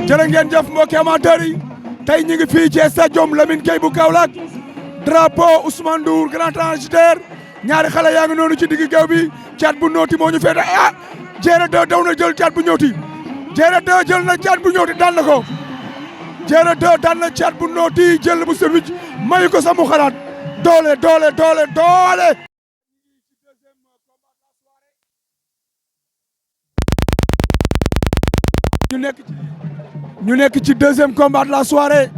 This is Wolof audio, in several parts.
jërë ngeen jëf mbokki amateurs yi tey ñu ngi fii ci stade Lamine Gueye bu Kaolack drapeau Ousmane Ndour grand transitaire ñaari xale yaa ngi noonu ci digg géew bi caat bu nooti moo ñu féete Diéré 2 daw na jël caat bu ñooti Diéré 2 jël na caat bu ñooti daan na ko Diéré 2 daan na caat bu nooti jël bu service mayu ko samu xalaat doole. ñu nekk ci deuxième combat de la soirée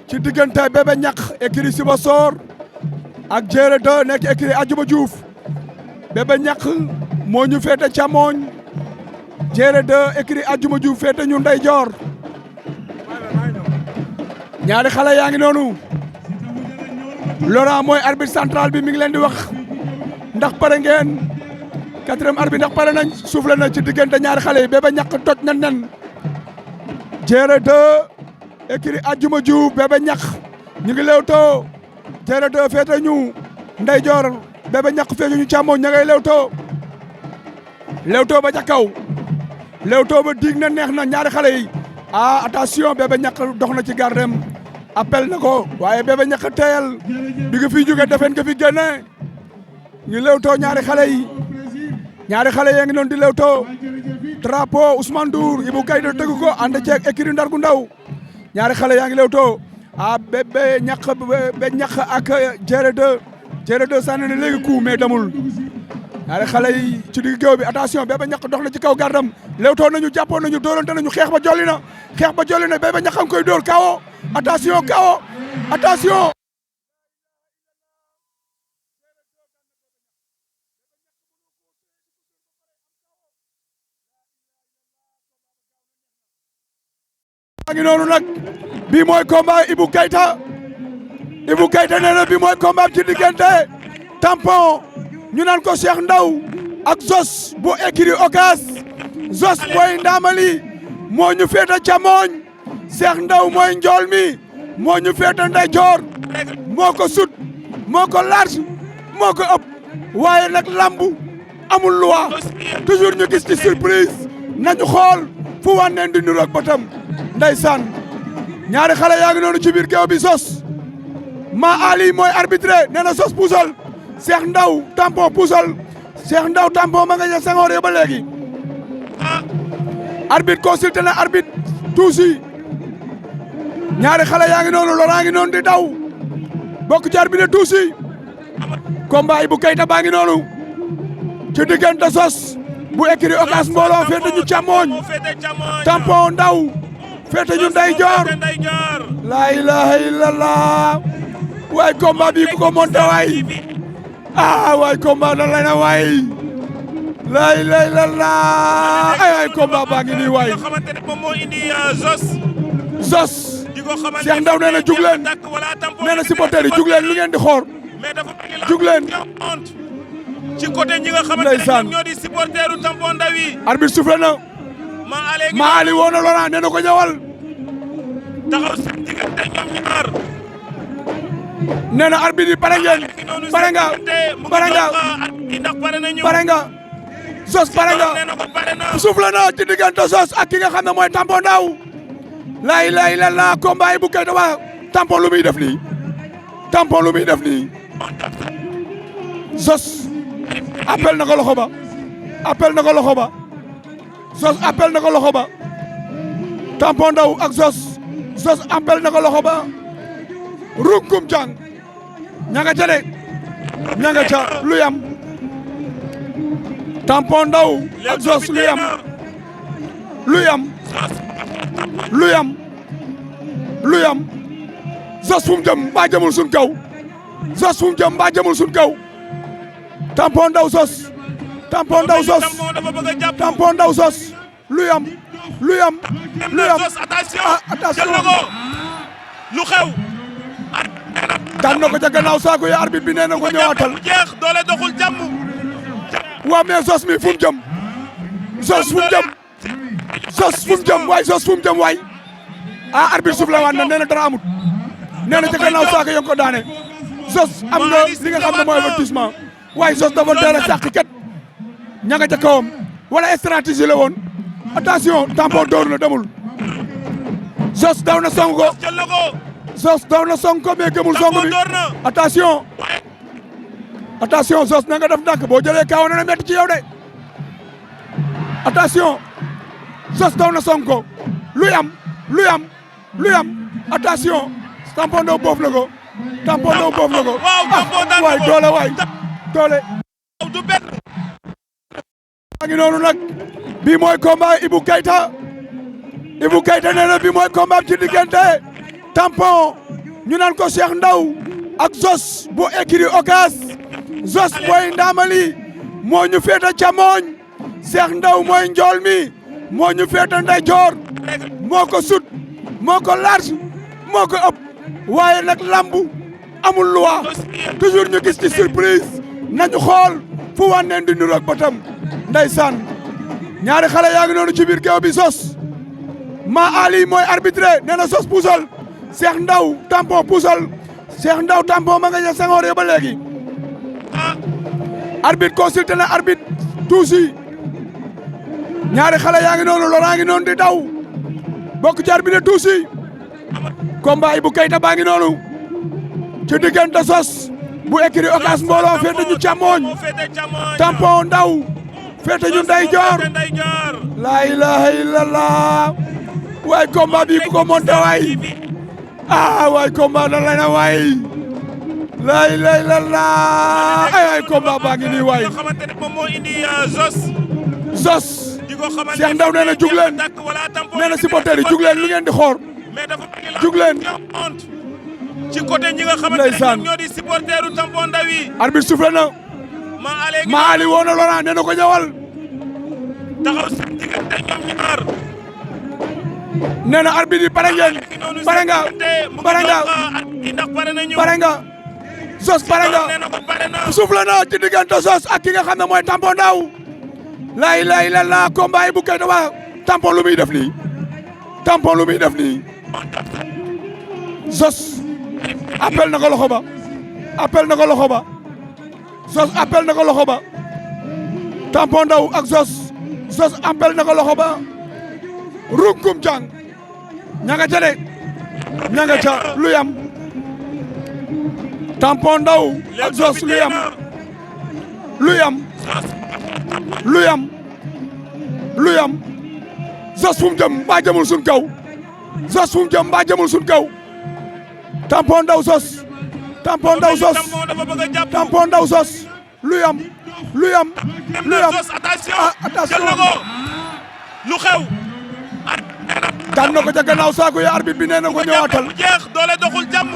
ci diggante Bébé Ñakk écurie Sibassor ak Diéré 2 nekk écurie Adjuma Diouf Bébé Ñakk moo ñu féete càmmoñ Diéré 2 écurie Adjuma Diouf féete ñu ndeyjoor ñaari xale yaa ngi noonu Laurent mooy arbitre central bi mi ngi leen di wax ndax pare ngeen quatrième arbitre ndax pare nañ soufflé na ci diggante ñaari xale yi Bébé Ñakk toj na nen Diéré 2 écurie Adjuma Diouf Bébé Ñakk ñu ngi lewtoo Diéré 2 féete ñu ndeyjoor Bébé Ñakk féete ñu càmmoñ ña ngay lewtoo ba ca kaw lewtoo ba diig na neex na ñaari xale yi attention Bébé Ñakk dox na ci gardem appel na ko waaye Bébé Ñakk teyal bi nga fiy jóge defen nga fi génne ñu lewtoo ñaari xale yi ngi noonu di lewtoo drapeau Ousmane Ndour Ibou Kayda tëgg ko ànd ceeg écurie Ndar gu ndaw ñaari xale yaa ngi lewtoo Bébé Ñakk ak Diéré 2 sànni na léegi coup mais demul ñaari xale yi ci digg géew bi attention Bébé Ñakk dox na ci kaw gardam lewtoo nañu jàppoon nañu dóorante nañu xeex ba jolli na Bébé Ñakk a ngi koy dóor kawo attention maa ngi noonu nag bii mooy combat Ibou Kayta nee na bii mooy combat ci diggante tampon ñu naan ko Cheikh Ndaw ak Zos bu écurie Okas Zos mooy ndaamali moo ñu féete càmmoñ Cheikh Ndaw mooy njool mi moo ñu féete ndeyjoor moo ko sut moo ko large moo ko ëpp waaye nag lambu amul loi toujours ñu gis ci surprise nañu xool fu wànneen di niroog batam ndeysaan ñaari xale yaa ngi noonu ci biir géew bi Sos ma Ali mooy arbitré nee na Sos puusal Cheikh Ndaw tampon puusal Cheikh Ndaw tampon ma nga ja Senghor ba léegi arbitre consulté na arbitre tuusi ñaari xale yaa ngi noonu Laurent ngi noonu di daw bokk ci arbitre tuusi combat Ibou Kayta baa ngi noonu ci diggante Sos bu écurie Okas mbooloo féete ñu càmmooñ tampon Ndaw féete ñu ndeyjoor la ilaha illallah waay combat bi ku ko monté waay waay combat na la na waay la ilaha illallah waay combat baa ngi nii waay Zos Cheikh Ndaw nee na jug leen nee na supporter yi jug leen lu ngeen di xoor jug leen ci côté ñi nga xamante ne ñoo di supporteru tampon Ndaw yi arbitre soufflé na ma Ali woo na Laurent nee na ko ñëwal taxaw seen diggante ñoom ñaar nee na arbitre yi pare ngeen pare nga Sos pare nga soufflé na ci diggante Sos ak ki nga xam ne mooy tampon Ndaw la ilaha illallah combat Ibou Kayta waa tampon lu muy def nii Sos appel na ko loxo ba Sos appel na ko loxo ba tampon Ndaw ak Sos appel na ko loxo ba runkum jàng ña nga ca lu yam tampon Ndaw ak Sos lu yam Sos fu mu jëm mbaa jëmul suñ kaw tampon Ndaw Sos tampon Ndaw Sos lu yam attention lu xew daan na ko ca gannaaw saako yi arbitre bi nee na ko ñëwaatal jeex doole doxul jàmm waa mais Sos mi fu mu jëm waay Sos fu mu jëm waay arbitre suuf la waan na nee na dara amut nee na ca gannaaw saako yo ko daane Sos am nga li nga xam ne mooy avertissement waaye Sos dafa teel a sàq kat ña nga ca kawam wala stratégie la woon attention tampon dóor na demul Zoss daw na song ko jël na ko. Zoss daw na song ko mais gëmul song bi door na. attention attention Zoss na nga def ndànk boo jëlee kaaw na metti ci yow de attention Zoss daw na song ko luy am attention tampon doo boof na ko waay doole doole du benn. maa ngi noonu nag bii mooy combat Ibou Keita nee na bii mooy combat ci diggante tampon ñu naan ko Cheikh Ndaw ak Zoss bu écurie Ocass Zoss mooy ndaamali moo ñu féete càmmoñ Cheikh Ndaw mooy njool mi moo ñu féete ndeyjoor moo ko sut moo ko large moo ko ëpp waaye nag lambu amul loi toujours ñu gis ci surprise nañu xool fu wànneen di niroog bëtam ndeysaan ñaari xale yaa ngi noonu ci biir géew bi Zoss Ma Ali mooy arbitré nee na Zoss puusal Cheikh Ndaw tampon puusal Cheikh Ndaw tampon ma nga ja Senghor ya ba léegi arbitre consulté na arbitre tuusi ñaari xale yaa ngi noonu Laurent ngi noonu di daw bokk ci arbitre tuusi combat Ibou Keita baa ngi noonu ci diggante Zoss bu écurie Ocass mbooloo féete ñu càmmooñ tampon Ndaw féete ñu ndeyjoor la ilaha illallah waay combat bi ku ko monté waay waay combat da lay na waay la ilaha illallah waay combat baa ngi nii waay Zoss Cheikh Ndaw nee na jug leen nee na supporter yi jug leen lu ngeen di xoor jug leen ci côté ñi nga xamante ne ñoom ñoo di supporteru tampon Ndaw yi arbitre soufflé na Ma Ali woo na Laurent nee na ko ñëwal taxaw seen diggante ñoom ñaar nee na arbitre yi pare ngeen pare nga Zoss pare nga soufflé na ci diggante Zoss ak ki nga xam ne mooy tampon Ndaw la ilaha illallah combat Ibou Keita waa tampon lu muy def nii Zoss appel na ko loxo ba Zoss appel na ko loxo ba tampon Ndaw ak Zoss appel na ko loxo ba runkum jàng ñanga ca de ñanga ca lu yam tampon Ndaw ak Zoss lu yam Zoss fu mu jëm mbaa jëmul suñ kaw tampon Ndaw Zoss tampon Ndaw Zoss lu yam attention lu xew daan na ko ca gannaaw saako ya arbitre bi nee na ko ñëwaatal jeex doole doxul jàmm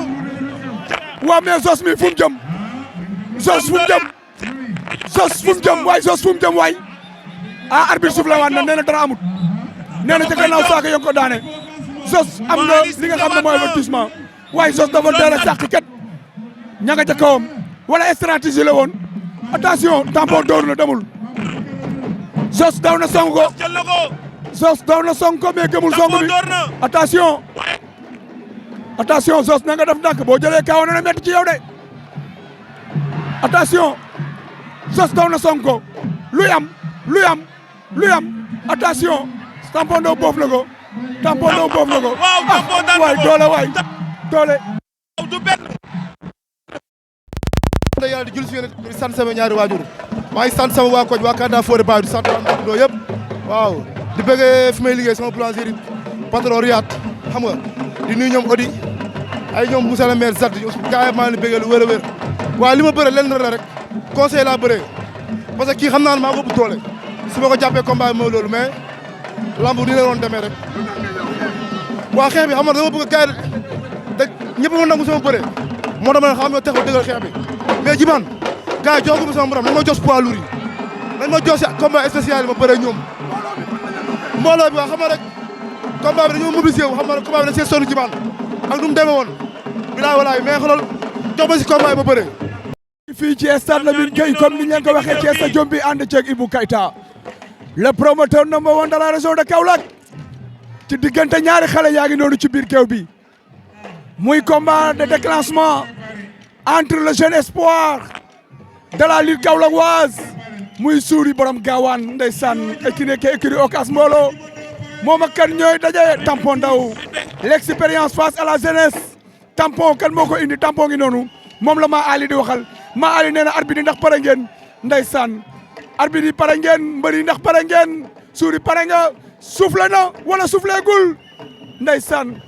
waa mais Zoss mi fu mu jëm waay Zoss fu mu jëm waay arbitre suuf la waan na nee na dara amut nee na ca gannaaw saako ya ko daane Zoss am na li nga xam ne mooy avertissement waaye Zoss dafa teel a sàq kat ña nga ca kawam wala stratégie la woon attention tampon door na demul Zoss daw na song ko mais gëmul song bi attention Zoss na nga def ndànk boo jëlee kaaw na metti ci yow de attention Zoss daw na song ko luy am attention tampon doo boof na ko waay doole du benn yàlla di jul si yéen di sant sama ñaari waajur maa ngi sant sama waa koñ waa Kanda Fodé Baye di sant waa Ndao yëpp waaw di bëggee fi may liggéey sama boulangerie patron Riyad xam nga di nuyu ñoom Odi ay ñoom Moussa le maire Zad gaa yi maa ngi bëggee lu wér a wér waaw li ma bëre lenn la rek conseil laa bëree parce que kii xam naa ne maa ko ëpp doole su ma ko jàppee combat bi mooy loolu mais lamb ni la doon demee rek waa xeex bi xam nga dama bëgg gars yi da ñëpp ma nangu sama bëre moo dama ne xam nga taxaw dëggal xeex bi mais Djimane gars yi joxaguma sama morom nañ ma jox poids lourd yi nañ ma jox si combat spécial yi ma bëree ñoom mbooloo bi waa xam nga rek combat bi dañoo mobilisé wu xam nga rek combat bi dañ see sonn Djimane ak nu mu demee woon bilaay walaay mais xoolal jox ma si combat yi ma bëree fii ci stade Lamine Gueye comme ni ñu leen ko waxee ci stade Diop bi ànd ceeg Ibou Keita le promoteur number 1 de la région de Kaolack ci diggante ñaari xale yaa ngi noonu ci biir géew bi muy combat de déclenchement entre le jeune espoir de la lutte kaolackoise muy suuri borom gaawaan ndeysaan ki nekk écurie Ocass mbooloo moom ak kan ñooy daje Tampon Ndaw l'expérience face à la jeunesse Tampon kan moo ko indi Tampon ngi noonu moom la maa Ali di waxal maa Ali nee na arbitre yi ndax pare ngeen ndeysaan arbitre yi pare ngeen mbër yi ndax pare ngeen Suuri pare nga soufflé na wala soufflé gul ndeysaan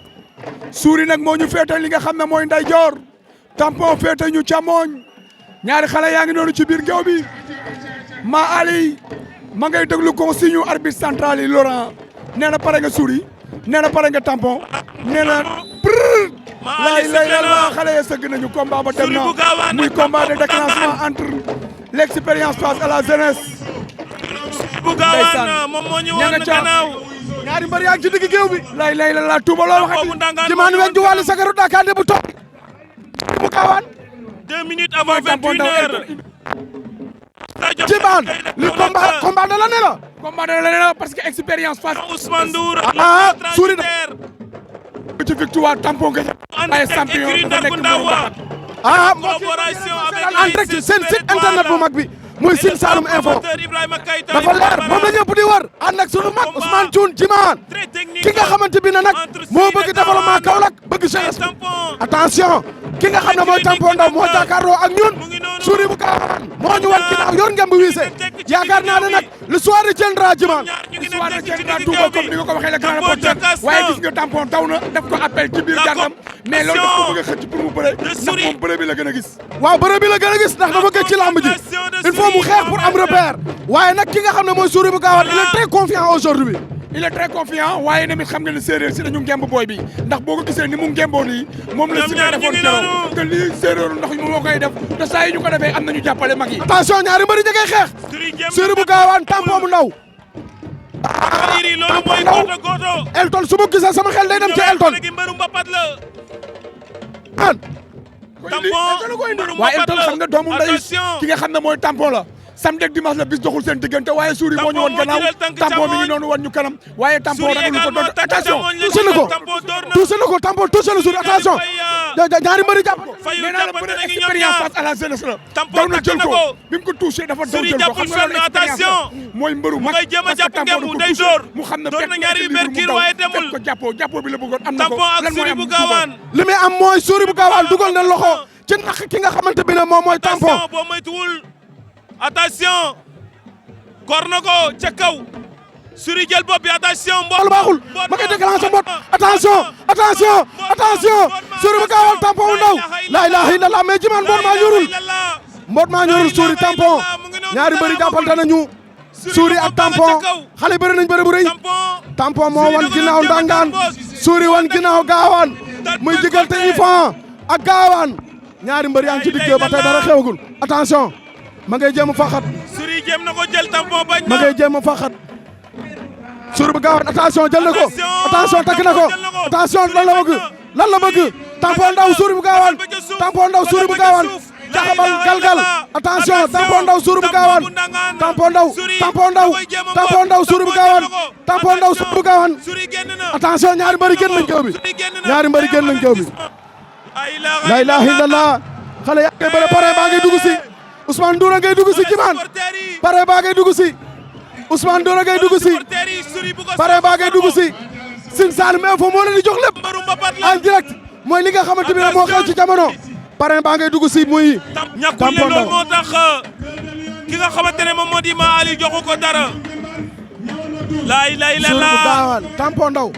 Suuri nag moo ñu féete li nga xam ne mooy ndeyjoor Tampon féete ñu càmmooñ ñaari xale yaa ngi noonu ci biir géew bi maa Ali ma ngay déglu consigne ñu arbitre central yi Laurent nee na pare nga Suuri nee na pare nga Tampon nee na laay la xale ya sëgg nañu combat ba dem na muy combat de déclenchement entre l'expérience face à la jeunesse bu gaawaan moom moo ñu woon gannaaw ñaari mbër yaa ngi ci digg géew bi lay la tuuba loo waxati jimaan wen ju wàllu sagaru Dakar bu toog bu gaawaan 2 minutes avant 21 heures jimaan li combat de l'année la combat de l'année la parce que expérience face Ousmane Ndour Suuri ci victoire Tampon nga ay champion dafa nekk collaboration en direct seen site internet bu mag bi muy Sine Saloum Info dafa leer moom la ñëpp di war ànd ak sunu mag Ousmane Thioune Jimaan ki nga xamante bi ne nag moo bëgg développement Kaolack bëgg jeunesse attention ki nga xam ne mooy Tampon Ndaw moo jàkkaarloo ak ñun Suuri bu Gaawaan moo ñu wan ginnaaw yor ngeen bu wiise yaakaar naa ne nag le soir tiendra Jimaan l'histoire tiendra Touba comme ni nga ko waxee le grand reporter waaye gis nga Tampon taw na def ko appel ci biir jàngam mais loolu daf ko bëgg a xëcc pour mu bëre ndax moom bëre bi la gën a gis waaw bëre bi la gën a gis ndax dafa gëj ci lamb ji il faut mu xeex pour am repère waaye nag ki nga xam ne mooy Suuri bu Gaawaan il est très confiant aujourd'hui il est très confiant waaye tamit xam nga ne séeréer si dañu ngemb booy bi ndax boo ko gisee ni mu ngemboo nii moom la si nga defoon keroog te lii séeréeru ndax moo koy def te saa yi ñu ko defee am nañu jàppale mag yi attention ñaari mbëri jegee xeex Suuri bu Gaawaan Tampon bu Ndaw loolu mooy goto goto Elton su ma gisee sama xel day dem ci Elton an waaye Elton xam nga doomu nday ki nga xam ne mooy Tampon la samedi ak dimanche la bis doxul seen diggante waaye Suuri moo ñu woon gannaaw Tampon mi ngi noonu wan ñu kanam waaye Tampon ragalu ko doon attention touché na ko Tampon touché na Suuri attention ñaari mbëri jàpp ko nee naa la bëre expérience face à la jeunesse la daw na jël ko bi mu ko touché dafa daw jël ko xam nga loolu expérience mooy mbëru mag parce que Tampon du ko touché mu xam ne door na ñaari mercure waaye demul ko jàppoo bi la bëggoon am na ko Tampon ak Suuri bu Gaawaan li muy am mooy Suuri bu Gaawaan dugal na loxo ci naq ki nga xamante bi ne moom mooy Tampon boo moytuwul attention kor na ko ca kaw Suuri jël bopp bi attention mboot baaxul ma koy déclenché mboot attention Suuri bu Gaawaan Tampon bu Ndaw la ilaha illallah mais Jimaan mboot maa ñorul Suuri Tampon ñaari mbëri jàppante nañu Suuri ak Tampon xale bëri nañ bëri bu rëy Tampon moo wan ginnaaw Ndangaan Suuri wan ginnaaw Gaawaan muy diggante Ifan ak Gaawaan ñaari mbëri yaa ngi ci digg ba tey dara xewagul attention ma ngay jéem a faxat Suuri jéem na ko jël Tampon bañ ma ngay jéem a faxat Suuri bu Gaawaan attention jël na ko attention takk na ko attention lan la bëgg Tampon Ndaw Suuri bu Gaawaan Tampon Ndaw Suuri bu Gaawaan jaxabal galgal attention Tampon Ndaw Suuri bu Gaawaan Tampon Ndaw Suuri bu Gaawaan Tampon Ndaw Suuri bu Gaawaan attention ñaari mbëri génn nañ géew bi la ilaha illallah xale yaa ngi bëre pare baa ngay dugg si Ousmane Ndour ngay dugg si Jimaan pare baa ngay dugg si Ousmane Ndour ngay dugg si pare baa ngay dugg si Sine Saloum Info moo leen di jox lépp en direct mooy li nga xamante ne moo xew ci jamono pare baa ngay dugg si muy ñàkkul ne loolu moo tax ki nga xamante ne moom moo di Ma Ali joxu ko dara la ilaha illallah Tampon Ndaw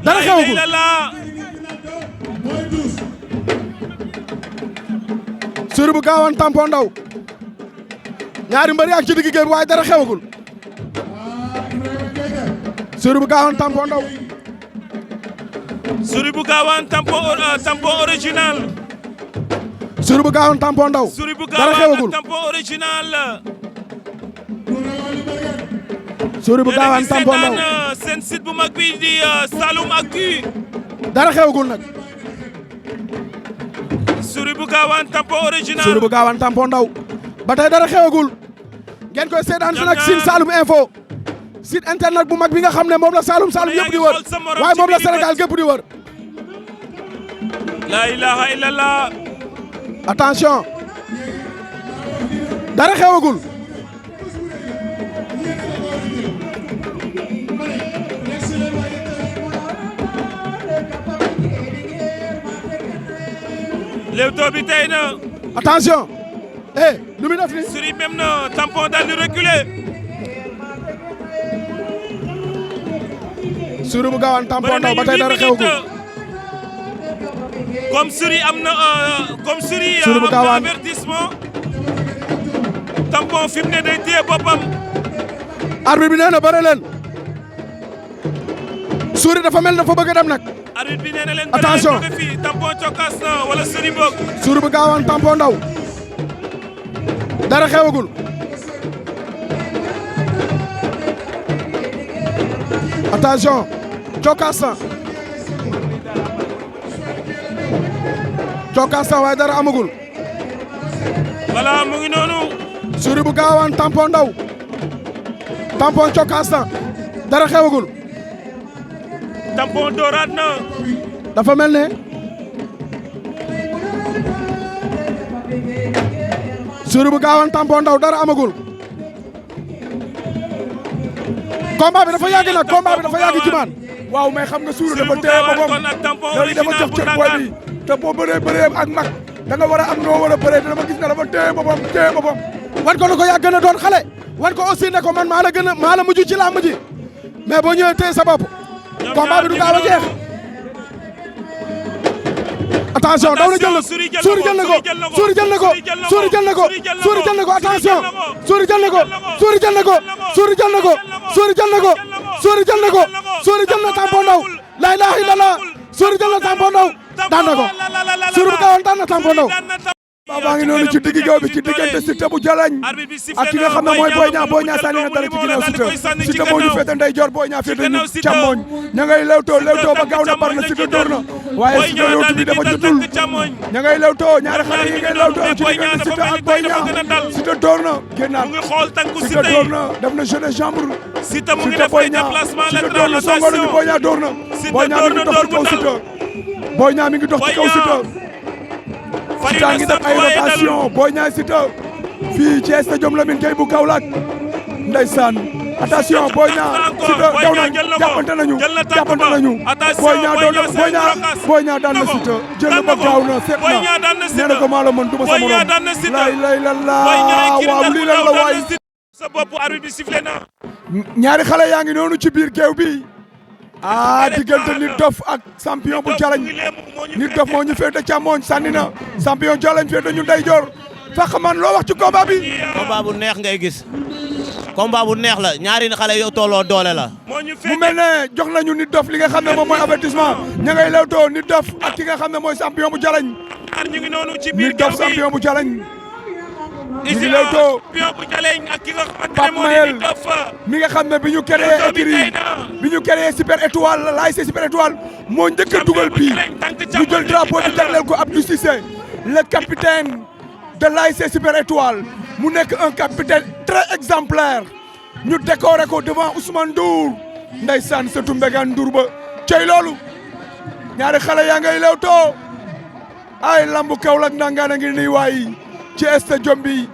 dara xewagul Suuri bu Gaawaan Tampon Ndaw ñaari mbëri ak ci digg géew waaye dara xewagul Suuri bu Gaawaan Tampon Ndaw Suuri bu Gaawaan Tampon original Suuri bu Gaawaan Tampon Ndaw dara xewagul Tampon original Suuri bu Gaawaan Tampon Ndaw seen site bu mag bi di Saloum Actu dara xewagul nag Suuri bu Gaawaan Tampon original Suuri bu Gaawaan Tampon Ndaw ba tey dara xewagul ngeen koy seetaan fi nag Sine Saloum Info site internet bu mag bi nga xam ne moom la Saloum yëpp di wër waaye moom la Sénégal gépp di wër la ilaha illallah attention dara xewagul Leewtoo bi tey na. attention. lu muy def nii. Souris même na tampon daal di reculer. Souris bu gaawaan tampon ndaw ba tey dara xewagul. comme Souris am na bu gaawaan avertissement. tampon fi mu ne day téye boppam. arbitre bi nee na bëre leen. Souris dafa mel dafa bëgg a dem nag. arbitre bi nee na leen attention bëre leen fii tampon cokkaas na wala Souris boog. Souris bu gaawaan tampon ndaw. dara xewagul. attention cokkaas na. cokkaas na waaye dara amagul. voilà mu ngi noonu. Souris bu gaawaan tampon ndaw. tampon cokkaas na. dara xewagul. tampon dooraat na. dafa mel ne. Souris bu gaawaan tampon ndaw dara amagul. combat bi dafa yàgg nag combat bi dafa yàgg ci man. waaw mais xam nga Souris dafa téye boppam léegi dafa jox cër booy bi te boo bëree ak mag da nga war a am noo war a bëree te dama gis ne dafa téye boppam. wan ko ne ko yaa gën a doon xale wan ko aussi ne ko man maa la mujj ci làmb ji mais boo ñëwee téye sa bopp combat bi du gaaw a jeex. attention daw na jël na Souris jël na ko Souris jël na ko Souris jël na ko Souris jël na ko attention Souris jël na ko Souris jël na ko Souris jël na ko Souris jël na ko Souris jël na ko Souris jël na tampon ndaw la ilaha illallah Souris jël na tampon ndaw daan na ko Souris bu gaawoon daan na tampon ndaw. baa ngi noonu ci digg géew bi ci diggante Siteu bu Jalañ ak ki nga xam ne mooy Boy Niang sànni na dara ci ginnaaw Siteu moo ñu féete ndeyjoor Boy Niang féete ñu càmmoñ ña ngay lewtoo ba gaaw na bar na Siteu door na waaye Siteu lewtu bi dafa jotul ña ngay lewtoo ñaari xale yi ngay lewtoo ci diggante Siteu ak Boy Niang Siteu door na génnaat Siteu door na def na jeu de jambe Siteu mu ngi def ay déplacement Siteu door na songo nañu Boy Niang door na Boy Niang mi ngi dox ci kaw Siteu Boy Niang mi ngi dox ci kaw Siteu Siteu ngi def ay rotation Boy Niang Siteu fii ci stade Lamine Gueye bu Kaolack ndeysaan attention Boy Niang Siteu daw nañ jàppante nañu Boy Niang daan na Siteu jël ba gaaw na seet na nee na ko maa la mën du ma sa morom lay la waaw lii lan la waay sa bopp arbitre bi sifflé na ñaari xale yaa ngi noonu ci biir géew bi diggante Nit Doff ak champion bu Jalañ Nit Doff moo ñu féete càmmoñ sànni na champion Jalañ féete ñu ndeyjoor fàq man loo wax ci combat bi. combat bu neex ngay gis combat bu neex la ñaari xale yu tolloo doole la. mu mel ne jox nañu Nit Doff li nga xam ne moom mooy avertissement ña ngay lewtoo Nit Doff ak ki nga xam ne mooy champion bu Jalañ. Nit Doff champion bu Jalañ. ñu ngi lewtoo Pape Mayel mi nga xam ne bi ñu créé écurie bi ñu créé Super Étoile l'ASC Super Étoile moo njëkk a dugal bii ñu jël drapeau bi jagleel ko Abdou Cissé le capitaine de l'ASC Super Étoile mu nekk un capitaine très exemplaire ñu décoré ko devant Ousmane Ndour ndeysaan sëtu Mbégane Ndour ba cey loolu ñaari xale yaa ngay lewtoo ay lambu Kaolack nangaan a ngi nii waay ci stade bi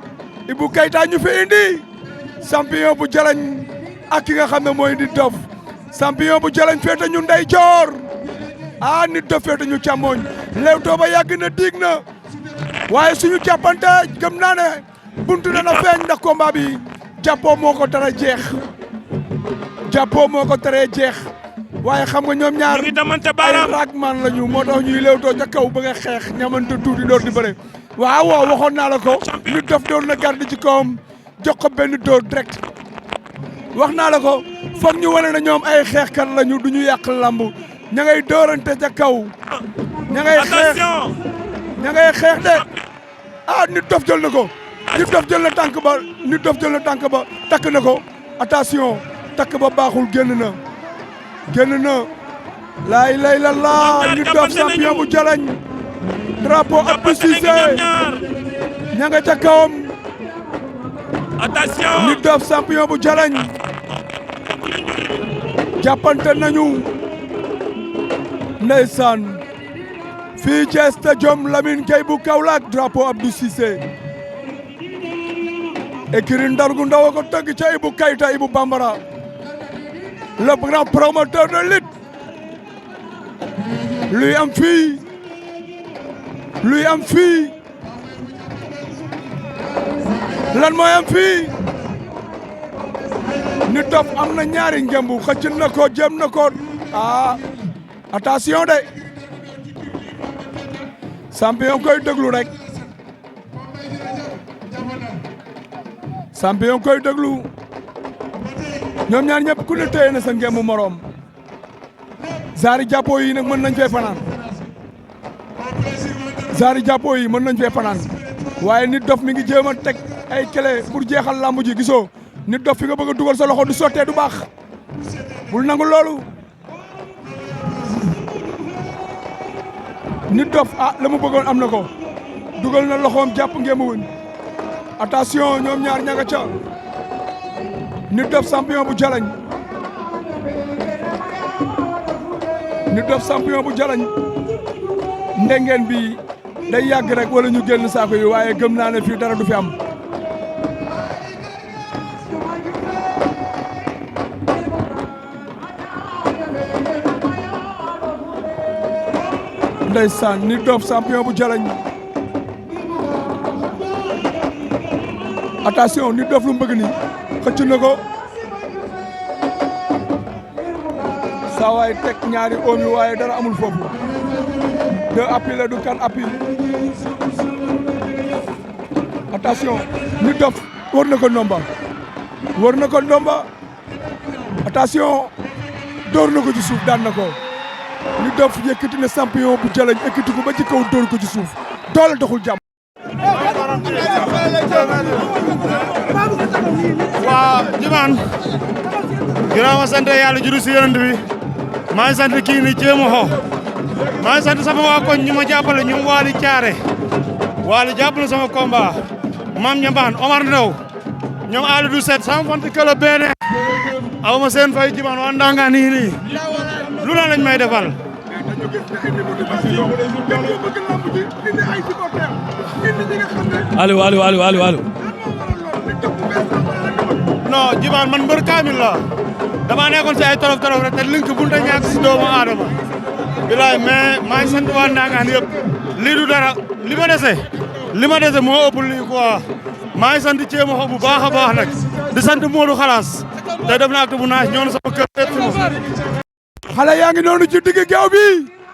Ibou Keita ñu fi indi champion bu Jalañ ak ki nga xam ne mooy Nit Doff champion bu Jalañ féete ñu ndeyjoor Nit Doff féete ñu càmmoñ lewtoo ba yàgg na diig na waaye suñu jàppante gëm naa ne buntu na feeñ ndax combat bi jàppoo moo ko tere jeex waaye xam nga ñoom ñaar ay ragman lañu moo tax ñuy lewtoo ca kaw ba nga xeex ñamante tuuti door di bëre waaw waxoon naa la ko Nit Doff door na garde ci kawam jox ko benn dóor direct wax naa la ko foog ñu wane na ñoom ay xeexkat lañu du ñu yàq lamb ña ngay dóorante ca kaw ña ngay xeex de Nit Doff jël na ko Nit Doff jël na tànk ba Nit Doff jël na tànk ba takk na ko attention takk ba baaxul génn na laay la Nit Doff champion bu Jalañ drapeau Abdou Cissé ña nga ca kawam attention Nit Doff champion bu Jalañ jàppante nañu ndeysaan fii ci stade Lamine Gueye bu Kaolack drapeau Abdou Cissé écurie Ndar gu ndaw ko tëgg ca Ibou Keita Ibou Bambara le grand promoteur de lutte luy am fii luy am fii lan mooy am fii Nit Doff am na ñaari ngembu xëcc na ko jëm na ko attention de champion koy déglu rek champion koy déglu ñoom ñaar ñëpp ku ne téye na sa ngembu moroom zaari jàppoo yi nag mën nañ fee fanaan zaari jàppoo yi mën nañ fee fanaan waaye Nit Doff mi ngi jéem a teg ay clé pour jeexal lamb ji gisoo Nit Doff fi nga bëgg a dugal sa loxo du sottee du baax bul nangu loolu Nit Doff la mu bëggoon am na ko dugal na loxoom jàpp ngembu wuñ attention ñoom ñaar ña nga ca Nit Doff champion bu jalañ Nit Doff champion bu jalañ ndengeen bi day yàgg rek wala ñu génn saako yi waaye gëm naa ne fii dara du fi am ndeysaan Nit Doff champion bu jalañ attention Nit Doff lu mu bëgg nii xëcc na ko saa waay teg ñaari oom yi waaye dara amul foofu 2 appui la du 4 appui attention Nit Doff war na ko ndomba attention door na ko ci suuf daan na ko Nit Doff yëkkati na champion bu jalañ yëkkati ko ba ci kaw door ko ci suuf doole doxul jàmm waa Djimane ginnaaw ma sant yàlla juru si yonent bi maa ngi sant kii ni jéem a xoo maa ngi sant sama waa koñ ñu ma jàppale ñoom Waly Thiaré Waly jàppale sama combat Mame Niambane Omar Ndaw ñoom Aliou du set sama fant këla beene aw ma seen fay Djimane waa ndanga nii lu la lañ may defal Aliou non Djimane man mbër kaamil la dama nekkoon si ay torof rek te link bunta ñàkk si doomu aadama bilaay mais maa ngi sant waa Ndangaan yëpp lii du dara li ma dese moo ëpp lii quoi maa ngi sant Thiéma xo bu baax a baax nag di sant Modou Xalaas te def na acte bu naaj ñoon sama kër seet si ma xale yaa ngi noonu ci digg géew bi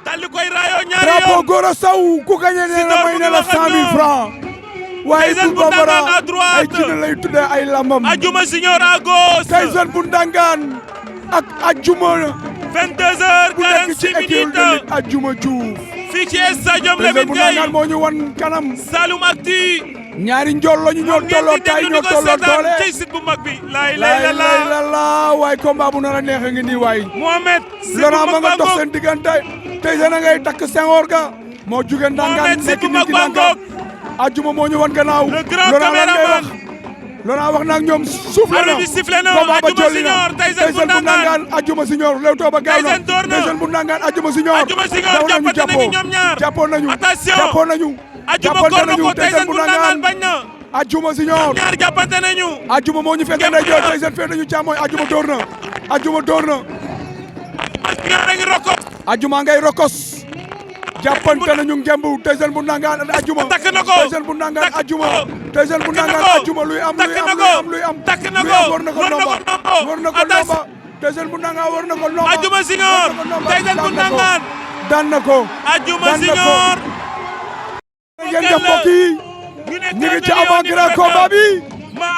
dal di koy raayoo ñaari drapeau yoon Gora Sow ku gagné nee na may na la 100 000 francs waaye Tyson bu bu Ndangaan Bambara à droite. ay jinne lay tuddee ay lambam Adjuma Senior à gauche Tyson bu Ndangaan ak Adjuma bu nekk ci 22h46 écurie de minutes lutte Adjuma Diouf fii ci stadium Tyson Lamine bu Gueye Ndangaan moo ñu wan kanam Saloum Actu ñaari njool la ñu ñoo tolloo tay ñoo tolloo doole ci site bu mag bi lay lay la waay combat bu nar a neex a ngi nii waay Mohamed Laurent ma nga dox seen diggante Tyson a ngay takk Senghor ga moo jóge Ndangaan nekk nii ci Ndangaan Adjuma moo ñu wan gannaaw le grand Laurent lan ngay wax caméraman Laurent wax na ak ñoom suuf la arbitre bi sifflé na combat ba Adjuma jolli na Senior Tyson bu bu Ndangaan Ndangaan Adjuma Senior Leewtoo ba gaaw na Tyson door na. Tyson bu Ndangaan Adjuma Senior Adjuma Senior daw nañu jàppante nañu ñoom ñaar. jàppoon nañu Attention. jàppoon nañu Adjuma jàppante kor na nañu ko Tyson bu Ndangaan bañ na Adjuma Senior ñaar jàppante nañu Adjuma moo ñu fete ndeyjoor Tyson fete nañu càmmooñ Adjuma door na Adjuma door na ñaar a ngi rokos Adjuma ngay rokos jàppante nañu ngembu Tyson bu Ndangaan ak Adjuma takk na ko Tyson bu Ndangaan takk Adjuma na ko. Tyson bu Ndangaan ko. Adjuma luy am takk na ko takk na ko war na ko war na ko ndomba war na ko ndomba Tyson bu Ndangaan war na ko ndomba Adjuma Senior Tyson bu Ndangaan daan na ko Adjuma daan na ko. Senior ngeen def mbokk yi ñu ngi ci avant grand combat bi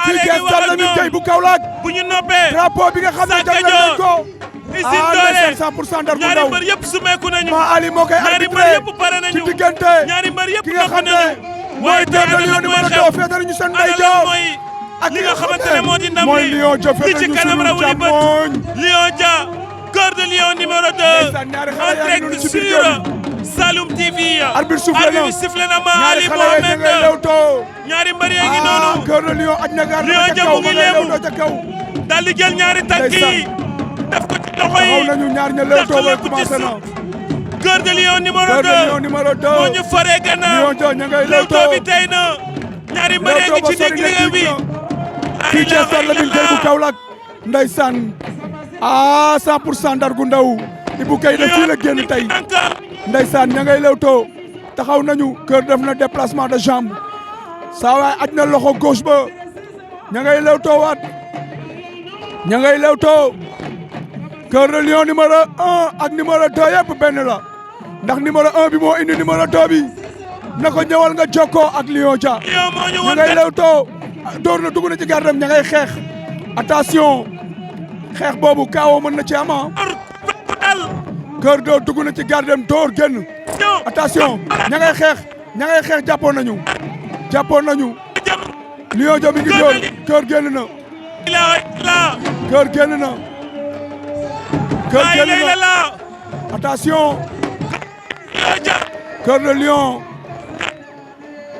fii ci stade Lamine Gueye bu Kaolack bu ñu noppee drapeau bi nga xam ne jagleel nañ ko Usine ah Doole 100% Ndar bu ñaari ndaw mbër yëpp sumeeku nañu Ma Ali moo koy ñaari mbër arbitré yëpp pare ci nañu diggante ñaari mbër yëpp ki nga xam noppi ne nañu mooy Dóor Lion numéro 2 féetale ñu seen ndeyjoor ak li nga xamante ne moo di ndam mooy li Lion Dia li ci féetale ñu kanam sunu rawuli bët càmmoñ Lion Dia cœur de Lion numéro 2 ndeysaan ñaari xale yaa ngi noonu direct ci biir sur yoon Saloum TV arbitre soufflé na bi sifflé na Ma ñaari Ali xale yi ñu ngay Mohamed lewtoo ñaari mbër yaa ngi ah noonu Cœur de Lion aj na gaar Lion ca Dia kaw mu ngi ma ngay leemu. lewtoo ca kaw daal di jël ñaari tànk yi def ko ci loxo taxaw yi nañu ñaar ña lewtoo ba dàq lépp ci commencé na suuf. Cœur de Lion numéro Cœur de 2 Lion numéro 2 moo ñu faree gannaaw Lion Dia ña ngay lewtoo lewtoo bi tey na ñaari mbër yaa lewtoo ngi ba ci sori digg na liggéey bi fii ci stade Lamine Gueye bu Kaolack ndeysaan ah 100% Ndar gu ndaw Ibou Gueye de fii la génn tey ndeysaan ña ngay lewtoo taxaw nañu Kër def na déplacement de jambe saa waay aj na loxo gauche ba ña ngay lewtoo waat ña ngay lewtoo Cœur de Lion numéro 1 ak numéro 2 yëpp benn la ndax numéro 1 bi moo indi numéro 2 bi na ko ñëwal nga jokkoo ak Lion Dia ña ngay lewtoo door na dugg na ci gardam ña ngay xeex attention xeex boobu kaawoo mën na ci ama Cœur de dugg na ci gardam door génn attention ña ngay xeex jàppoon nañu Lion Dia mi ngi door Cœur génn na Cœur génn na attention Cœur de Lion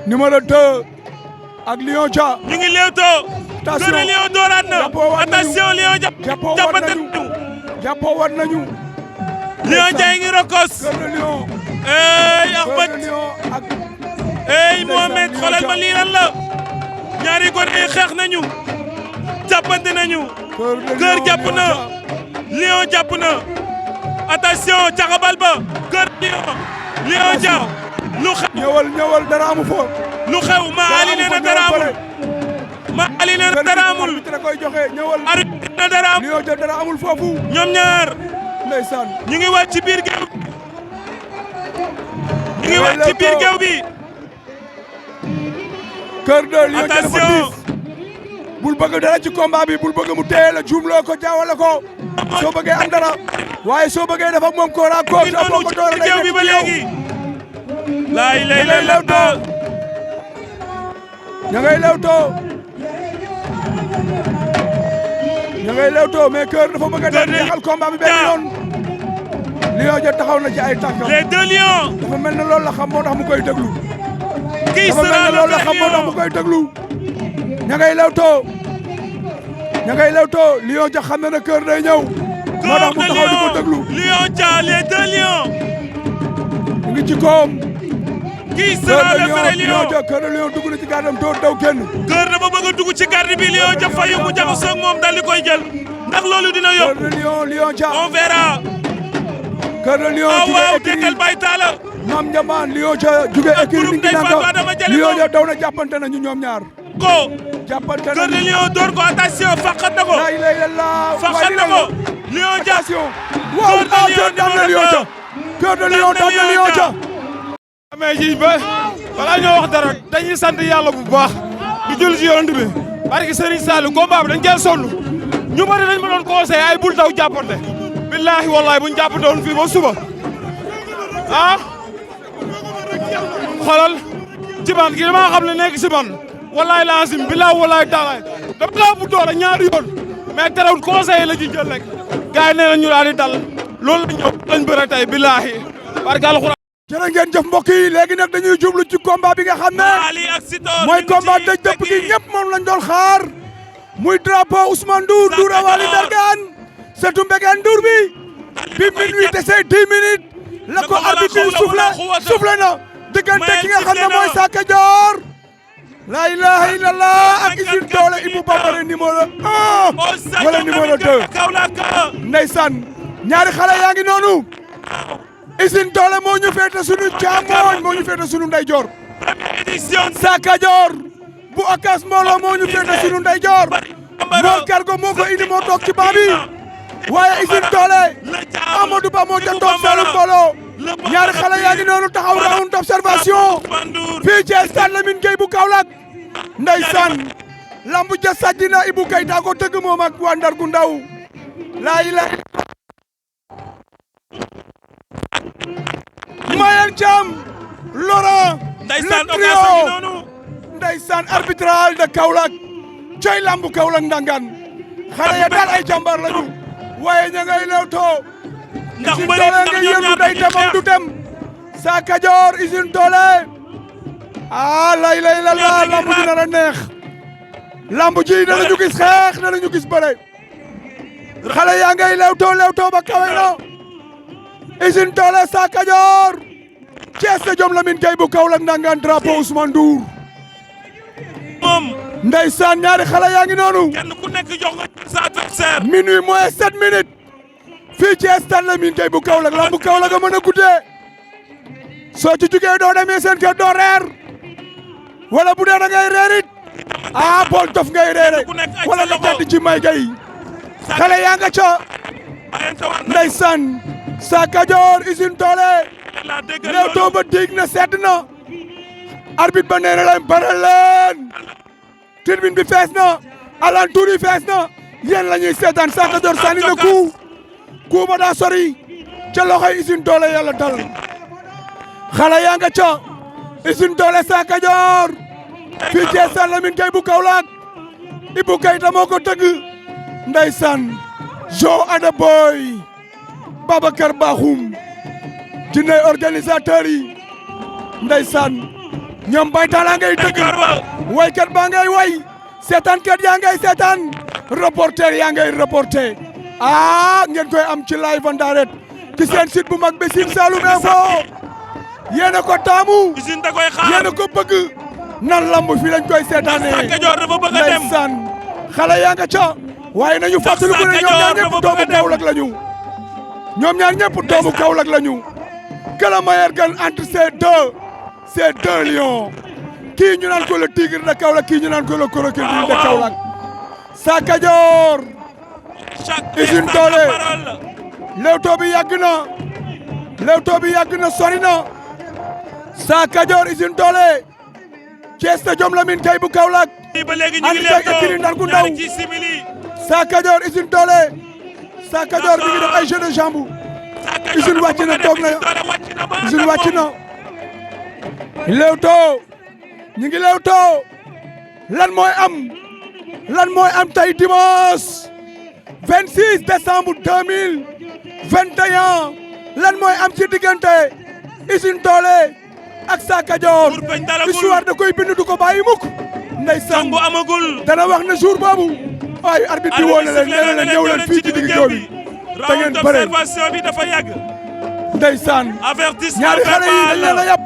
numéro 2 ak Lion Dia ñu ngi leewtoo Cœur de Lion dooraat na attention Lion Dia jàppoo war nañu Lion Dia ngi rokos Cœur de Lion Ahmed Mohamed xoolal ma lii lan la ñaari góor yi xeex nañu jàppante nañu Cœur jàpp na Lion jàpp na attention caxabal ba Cœur Lion Dia lu xew ñëwal dara amu fo lu xew ma Ali nee na dara amul ma Ali nee na dara amul arbitre koy joxe ñëwal arbitre na dara amul Lion Dia dara amul foofu ñoom ñaar ndeysaan ñu ngi wàcc ci biir géew bi Cœur de Lion Dia dafa attention diis bul bëgg dara ci combat bi bul bëgg mu téye la juumloo ko jaawale ko soo bëggee am dara waaye soo bëggee dafa moom corps à corps soo boo ko door ci géew bi ba léegi laay lay ña ngay lewtoo mais Cœur dafa bëgg a dem jeexal combat bi benn yoon Lion Dia taxaw na ci ay tànkam les deux lions dafa mel ne loolu la xam moo tax mu koy déglu qui dafa mel sera ne loolu la xam moo tax mu koy déglu ña ngay lewtoo Lion Dia xam na ne Cœur day ñëw moo tax mu taxaw di ko déglu Lion Dia les deux lions mu ngi ci koom qui sera le vrai lion Cœur de Lion dugg na ci gardam doo daw génn Cœur dafa bëgg a dugg ci garde bi Lion Dia fayu mu jaxasoo ak moom dal di koy jël ndax loolu dina Cœur yóbbu de Lion Dia on verra Cœur de Lion waaw Dekkal Baye Talla Mame Ndiambane Lion Dia jóge écurie ni ngi nanga Lion Dia daw na jàppante nañu ñoom ñaar ko jàppante Cœur de nañu Lion door ko attention faqat na ko la ilaha illallah faqat na ko Lion Dia attention waaw Cœur daan na Lion Dia Cœur de Lion daan na Lion Dia mais ji ba balaa ñoo wax dara dañuy sant yàlla bu baax di jël ci yonent bi parce que Serigne Saliou combat bi dañ cee sonn ñu bari dañ ma doon conseillé ay bul daw jàppante billaahi wallaahi buñ jàppante woon fii ba suba xoolal ci man gi dama xam ne nekk si man wallaahi laasim billaahi wallaahi taalaay dama kaa bu doole ñaari yoon mais terewul conseillé la ci jël rek gars yi nee nañ ñu daal di dal loolu la ñëw lañ bëre tey billaahi parce que alxuraan jërë ngeen jëf mbokk yi léegi nag dañuy jublu ci combat bi nga xam ne Ali ak Sitor mooy combat dëj dëpp gi ñëpp moom lañ doon xaar muy drapeau Ousmane Ndour Ndoura Wali Ndargane setu Mbégane Ndour bi minuit desee 10 minutes la ko arbitre bi soufflé na diggante ki nga xam ne mooy Sakka Dior la ilaha illallah ak Usine Doole Ibou Bambara numéro 1 wala numéro 2 ndeysaan ñaari xale yaa ngi noonu Usine Doole moo ñu féete sunu càmmooñ moo ñu féete sunu ndeyjoor Sakka Dior bu Akas Mbooloo moo ñu féete sunu ndeyjoor Mor Cargo moo ko indi moo toog ci banc bi waaye Usine Doole Amadou Ba moo ca toog seelu Mbooloo ñaari xale yaa ngi noonu taxaw round d'observation fii ci stade Lamine Gueye bu Kaolack ndeysaan lambu ja sajji na Ibou Keita ko tëgg moom ak waa Ndar gu ndaw laa ilaha Mayel Thiam Laurent ndeysaan le trio ndeysaan arbitral de Kaolack coy lambu Kaolack ndangaan xale ya daal ay jàmbaar lañu waaye ña ngay lewtoo ndax Usine Doole nga yëndu day demam du dem Sakka Dior Usine Doole lay la lambu ji nar a neex lambu ji danañu gis xeex danañu gis bëre xale yaa ngay lewtoo ba kawe na Usine Doole Sakka Dior Thiès stade Lamine Gueye bu Kaolack ndangaan drapeau Ousmane Ndour moom ndeysaan ñaari xale yaa ngi noonu kenn ku nekk jox nga sa adversaire minuit moins 7 minutes fii ci stade Lamine Gueye bu Kaolack lambu Kaolack a mën a guddee soo ci jugee doo demee seen kër doo reer wala bu dee da ngay reer it bool dof ngay reere wala nga tedd ci may gay xale yaa nga ca ndeysaan Sa Kajoor Usine Doole Leewtoo ba diig na sedd na arbitre ba nee na leen bare leen tribune bi fees na alentour yi fees na yéen la ñuy seetaan Sa Kajoor sànni na ku ba daa sori ca loxoy Usine Doole yàlla dal xale yaa nga ca Usine Doole Sa Kajoor fii ci stade Lamine Gueye bu Kaolack Ibou Keita moo ko tëgg ndeysaan Jo Ada Boy Babacar Bakhoum jinne organisateur yi ndeysaan ñoom baytaala ngay tëgg waykat baa ngay way seetaankat yaa ngay seetaan reporter yaa ngay reporter ngeen koy am ci live en direct ci seen site bu mag bi Sine Saloum Info yéen a ko taamu yéen a ko bëgg nan lamb fi lañ koy seetaanee ndeysaan xale yaa nga ca waaye nañu fàttali ko ne ñoom ñaar ñëpp doomu Kaolack lañu ñoom ñaar ñëpp doomu Kaolack lañu que le meilleur gagne entre ces deux lions kii ñu naan ko le tigre de Kaolack kii ñu naan ko le crocodile de Kaolack Sa Kajoor Usine Doole Leewtoo bi yàgg na sori na Sa Kajoor Usine Doole ci stade Lamine Gueye bu Kaolack ànd ak écurie Ndargou Ndaw Sa Kajoor Usine Doole Sa Kajoor mi ngi def ay jeu de jambe Usine wàcc na toog na Usine wàcc na Leewtoo ñu ngi Leewtoo lan mooy am tey dimanche 26 décembre 2021 lan mooy am ci diggante Usine Doole ak Sa Kajoor histoire da koy bind du ko bàyyi mukk ndeysaan dana wax ne jour boobu ay arbitre bi woo na leen nee na leen ñëw leen fii ci digg géew bi da ngeen bëre bi dafa yàgg ndeysaan ñaari xale yi dañ leen a yàpp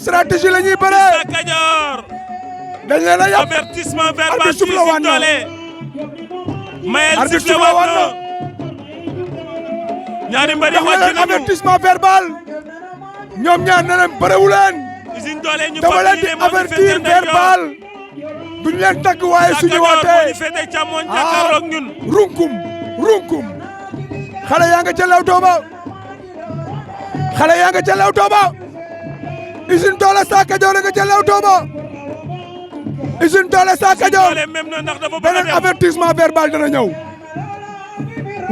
stratégie la ñuy bëre Sa Kajoor dañ leen a yàpp avertissement verbal arbitre soufflé waat na arbitre soufflé waat na ñaari mbër yi wàcc nañu avertissement verbal ñoom ñaar ne leen bërewu leen Usine Doole ñu dama leen di avertir verbal duñ leen tagg waaye suñu waatee runkum xale yaa nga ca Leewtoo ba Usine Doole Sa Kajoor nga ca Leewtoo ba Usine Doole Sa Kajoor beneen avertissement verbal dana ñëw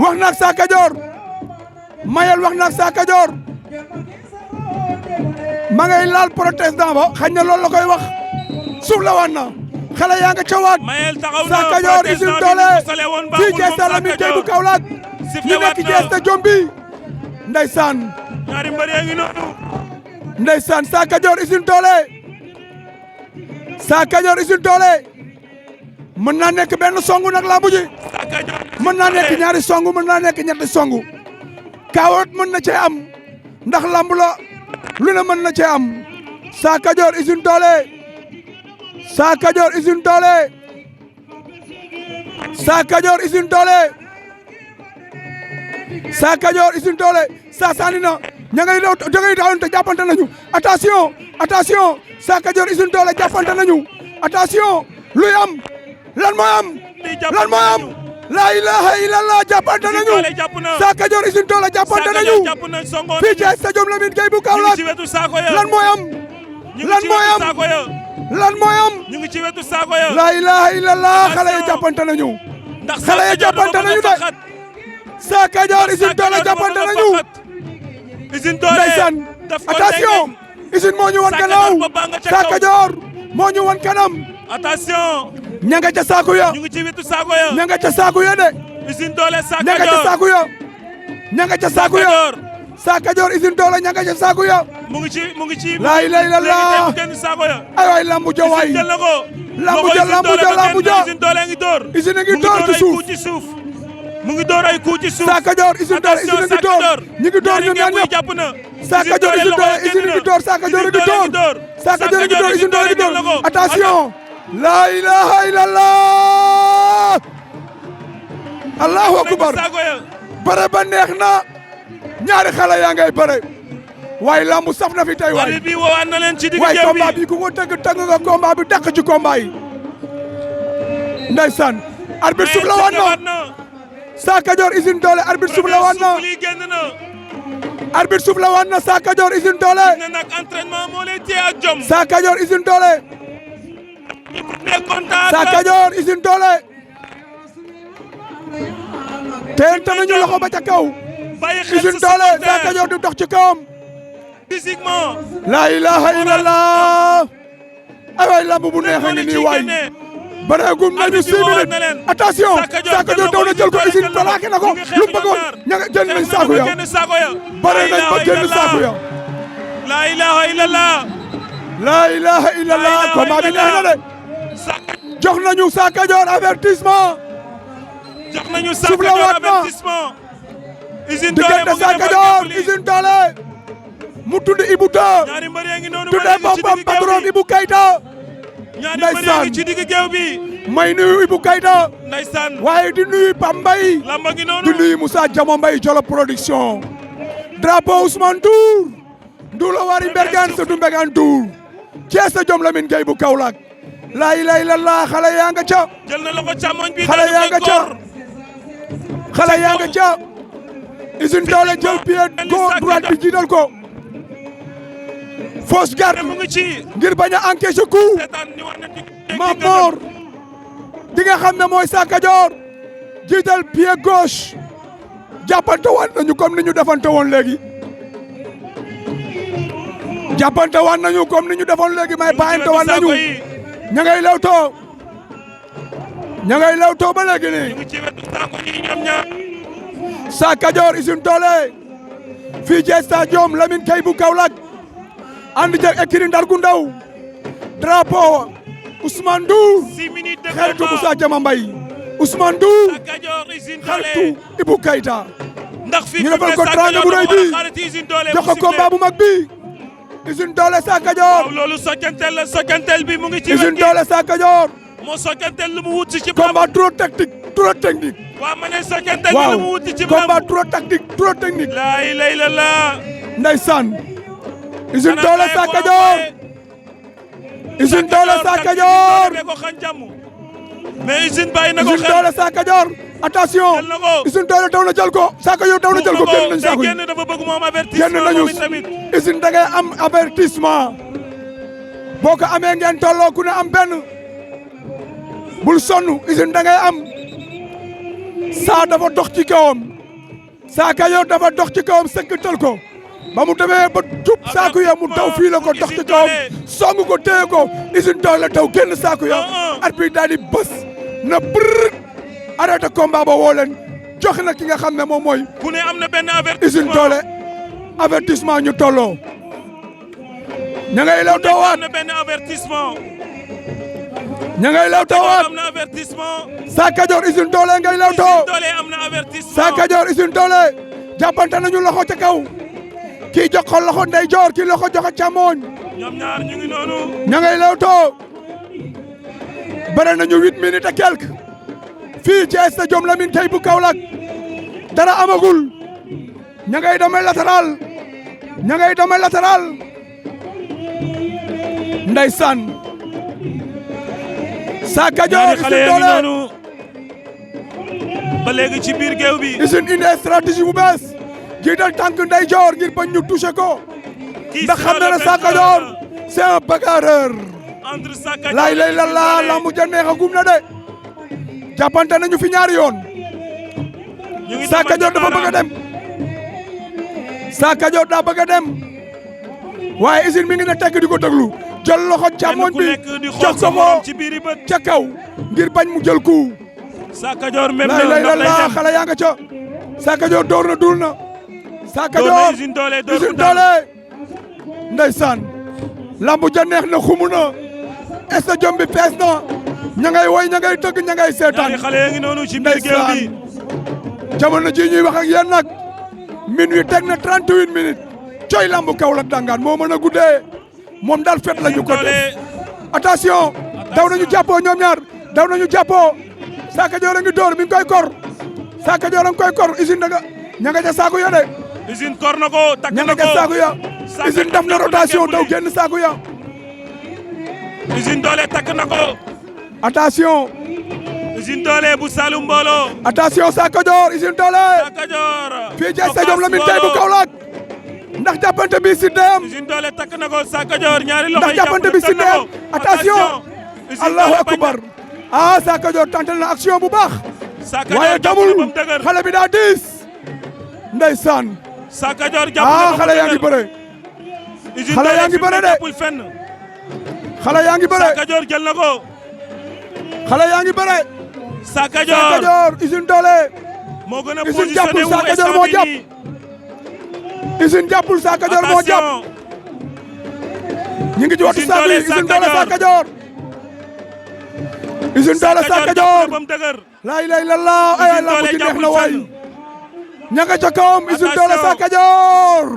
wax naag Sa Kajoor Mayel wax naag Sa Kajoor ma ngay laal protestant ba xañ na loolu la koy wax suuf la wan na xale yaa nga cawaat Sa Kajoor Usine Doole fii ci stade Lamine Gueye bu Kaolack ñu nekk ci stade Jombi ndeysaan ñaari mbër yaa ngi noonu ndeysaan Sa Kajoor Usine Doole Sa Kajoor Usine Doole mën naa nekk benn songu nag lambu ji mën naa nekk ñaari songu mën naa nekk ñetti songu kaawat mën na cee am ndax lamb la lu ne mën na cee am Sa Kajoor Usine Doole Sa Kajoor Usine Doole Sa Kajoor Usine Doole Sa Kajoor Usine Doole Sa sànni na ña ngay daawante jàppante nañu attention Sa Kajoor Usine Doole jàppante nañu attention luy am lan mooy am la ilaha illallah jàppante nañu Sa Kajoor Usine Doole jàppante nañu fii ci stade Lamine Gueye bu Kaolack lan mooy am ñu ngi ci wetu saako ya la ilaha illallah xale yi jàppante nañu de Sa Kajoor Usine Doole jàppante nañu ndeysaan attention Usine moo ñu wan gannaaw Sa Kajoor moo ñu wan kanam attention ña nga ca saako ya ñu ngi ci wetu saako ya ña nga ca saako ya de Usine Doole Sa ña nga ca saako ya ña nga ca saako ya Sa Kajoor Usine Doole ña nga ca saako ya mu ngi ci la ilaha illallah ay waay lambu ja waay lambu ja Usine Doole ngi door Usine ngi door ci suuf mu ngi door ay coup ci suuf Sa Kajoor Usine Doole Usine ngi door ñu ngi door ñoom ñaar ñëpp Sa Kajoor Usine Doole Usine ngi door Sa Kajoor ngi door Sa Kajoor ngi door Usine Doole ngi door attention la ilaha illallah allahu akbar bare ba neex na ñaari xale yaa ngay bare waaye lambu saf na fi tey waay. arbitre bi woowaat na leen ci digg waaye géew bi combat bi ku ko tëgg nga combat bi dàq ci combat yi. ndeysaan. arbitre suuf la waat na. Sa Cadior Usine Doole arbitre suuf la waat na. arbitre suuf la waat na Sa Cadior Usine Doole. ne nag entraînement moo lay téye ak jom. Sa Cadior Usine Doole. Sa Cadior Usine Doole. teente nañu loxo ba ca kaw. bàyyi xel Usine Doole Sa Cadior di dox ci kawam. physiquement. la ilaha illallah. ay waay lamb bu neexee ni nii waay. bareegum nañu 6 minutes attention Sa Cadior daw na jël ko Usine plaqué na ko lu mu bëggoon ña nga génn nañ saako ya bare nañ ba génn saako ya. la ilaha illallah. la ilaha illallah combat bi neex na de. jox nañu Sa Cadior avertissement. jox nañu Sa Cadior avertissement. Usine Doole diggante Sa Cadior Usine Doole. mu tudd Ibou Da. ñaari mbër yaa ngi noonu tuddee boppam patron Ibou Keita. ñaari mbër yaa ngi ci digg géew bi. may nuyu Ibou Keita. ndeysaan. waaye di nuyu Pam Mbaye. lamba ngi noonu. di nuyu Moussa Diamo Mbaye Jolo production. drapeau Ousmane Ndour. Ndulo wari Mbergane sa du Mbergane Ndour. Cees a jom Lamine Gueye bu Kaolack. laa ilaaha illallaah xale yaa nga ca. jël na loxo càmmoñ bi. xale yaa nga ca. xale yaa nga ca. Usine Doole jël pied gauche droite bi jiital ko. fausse garde mu ngi ci. ngir bañ a encaisser coup. seetaan ni war na Mame Mor di nga xam ne mooy Sa Cadior jiital pied gauche jàppante waan nañu comme ni ñu defante woon léegi. jàppante waan nañu comme ni ñu defoon léegi may bàyyante waan nañu. ña ngay lewtoo. ña ngay lewtoo ba léegi nii. ñu ngi ci wetu saako yi ñoom ñaar. Sa Cadior Usine Doole fii ci stadium Lamine Gueye bu Kaolack ànd ceeg écurie Ndar gu ndaw drapeau Ousmane Ndour 6 minutes de xaritu combat. Moussa Diama Mbaye Ousmane Ndour Sa Cadior Usine xaritu Doole. Ibou Keita ndax fii ñu defal ko Sa teraanga Cadior bu rëy dafa war a bi xaarati Usine Doole jox ko mu combat bu mag bi Usine Doole Sa Cadior waaw loolu sokkantel la sokkantel bi mu ngi ci Usine wet gi. Doole Sa Cadior moo sokkantel lu mu wut ci combat trop tactique trop technique waaw ma ne sokkantel bi waaw lu mu wut ci combat trop tactique trop technique laa ilaaha illallaah. ndeysaan Usine Doole Sa Cadior Usine Doole Sa Cadior ko xañ jàmm mais Usine bàyyi na ko Usine xel. Doole Sa Cadior attention jël na ko. Usine Doole daw na jël ko Sa Cadior daw na jël ko génn nañ saako yi génn dafa bëgg moom avertissement génn nañu moom tamit. Usine da ngay am avertissement boo ko amee ngeen tolloo ku ne am benn bul sonn Usine da ngay am Sa dafa dox ci kawam Sa Cadior dafa dox ci kawam sëkkatal ko ba mu demee ba jub saako ya mu daw fii la ko dox ci kawam song ko téye ko Usine Doole daw génn saako ya arbitre daal di bës na brrr arrêté combat ba woo leen jox na ki nga xam ne moom mooy ku ne am na benn Usine avertissement. Doole avertissement ñu tolloo ña ngay law toowaat am na benn avertissement. ña ngay law toowaat am na avertissement. Sa Cadior Usine Doole ngay law too Usine Doole am na avertissement. Sa Cadior Usine Doole jàppante nañu loxo ca kaw kii jox ko loxo ndeyjoor kii loxo jox ko càmmooñ ñoom ñaar ñu ngi noonu. ña ngay law too bëre nañu 8 minutes et quelque fii ci stadium Lamine Gueye bu Kaolack dara amagul ña ngay demee latéral ña ngay demee latéral ndeysaan Sa Cadior ñaari xale Usine yaa ngi Doole noonu. ba léegi ci biir géew bi. Usine indi stratégie bu bees jiital tànk ndeyjoor ngir bañ ñu touché ko Qui ndax sera xam na le ne Sa vainqueur Cadior c'est un bagarreur entre Sa Cadior laay lay et la Usine la Doole. lambu ja neexagum na de jàppante nañu fi ñaari yoon ñu ngi Sa Cadior dafa bëgg a dem Sa Cadior daa bëgg a dem waaye Usine mi ngi ne tekk di ko déglu jël loxo càmmoñ ku bi nekk di xool jox sa ko morom ko ci biir bët. ca kaw ngir bañ mu jël coup Sa Cadior même laay lay la ndax lay la dem. xale yaa nga ca Sa Cadior door na dul na Sa door na Cadior Usine Doole door Usine mu daan. Doole ndeysaan lambu ja neex na xumu na stadium bi fees na ña ngay woy ña ngay tëgg ña ngay seetaan ñaari xale yaa ngi noonu ci biir géew bi. jamono ji ñuy wax ak yéen nag minuit teg na 38 minutes coy lambu Kaolack dangaan moo mën a guddee moom daal fet la ñu ko def attention daw nañu jàppoo ñoom ñaar daw nañu jàppoo Sa Cadior a ngi door mi ngi koy kor Sa Cadior a ngi koy kor Usine daga ña nga ca saako ya de Usine kor na ko takk ña na nga ca saako ko. ya Usine def na rotation daw génn saako ya. Usine Doole takk na ko. attention. Usine Doole bu Saloum Mbolo. attention Sakho Dior Usine Doole. Sakho Dior. fii ci stade Lamine Gueye bu Kaolack. ndax jàppante bi si dem. Usine Doole takk na ko Sakho Dior ñaari loxo ndax jàppante bi si dem. attention. allahu akbar. ah Sakho Dior tenté na action bu baax. waaye damul xale bi daa diis. ndeysaan. Sakho Dior jàpp na ko xale yaa ngi bëre. xale yaa ngi bëre de. xale yaa ngi bëre. Sakho Dior jël na ko. xale yaa ngi bëre. Sakho Dior Sakho Dior Usine Doole. moo gën a Usine positionné jàppul wu Sakho Dior moo jàpp. Usine jàppul Sakho Dior moo jàpp. ñu ngi ci waxtu saa bi Usine Doole Sakho Dior. Usine Doole Sakho Dior. laa ilaaha illallaah ay lamb ji neex na waay. ña nga ca kawam Usine Doole Sakho Dior.